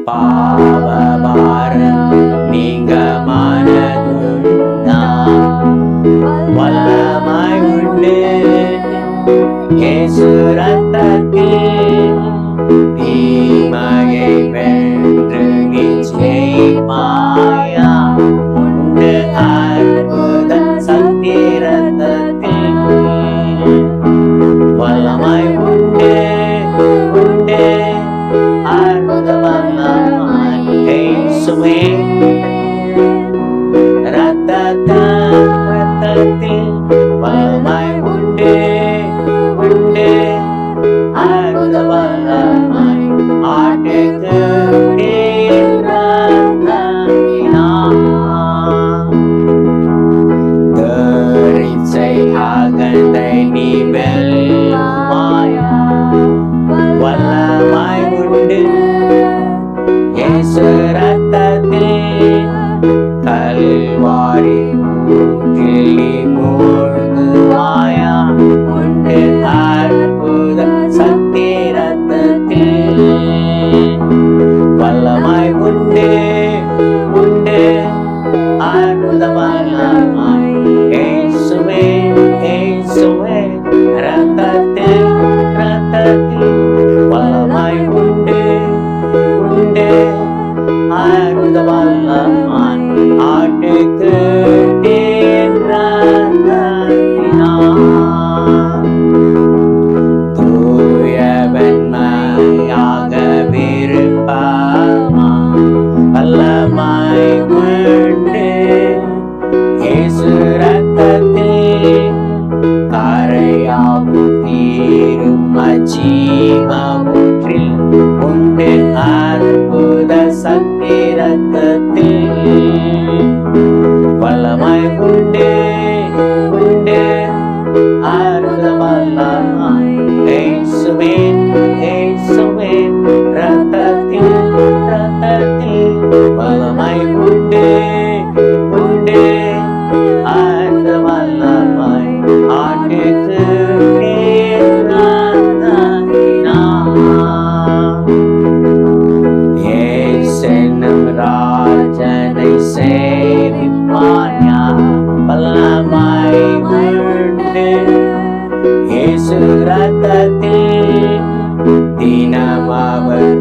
பாவபாரம் நீங்க மனதுண்டா வல்லமாய் உண்டு இயேசு ரத்தத்தில் தீமையை வென்று நீ ஜெயிப்பாயா உண்டு அற்புத சக்தி ரத்தத்தில் வல்லமாய் உண்டு உண்டு அற்புத வல்லமாய் இயேசுவே ரத்தத்தில் வல்லமாய் உண்டு உண்டு அற்புத வல்லமாய் ஆட்டுக்கு தரிசை அகந்தை நீ வெல்வாயா வல்லமாய் உண்டு இயேசு ரத்தத்தில் கல்வாரி ஊற்றில் மூழ்குவாயா உண்டு அற்புத சக்தி ரத்தத்தில் வல்லமாய் உண்டு உண்டு அற்புத வல்லமாய் இயேசுவே இயேசுவே ரத்தத்தில் வல்லமாய் உண்டு உண்டு அற்புத வல்லமாய் ஆட்டுக்கு தூயவன்மையாக விருப்பமா வல்லமாய் உண்டு இயேசு ரத்தத்தில் கரையாவும் தீரும் அஜீவமுற்றில் உண்டு அற்புத சக்தி ரத்தத்தில் வல்லமாய் உண்டு உண்டு அற்புத வல்லமாய் இயேசுவே இயேசுவே ரத்தத்தில் வல்லமாய் உண்டு உண்டு அற்புத வல்லமாய் ஆட்டுக்கு ஏசென்னும் ராஜனை சேவிப்பாயா வல்லமாய் உண்டு இயேசு ரத்தத்தில் தினம் அவர்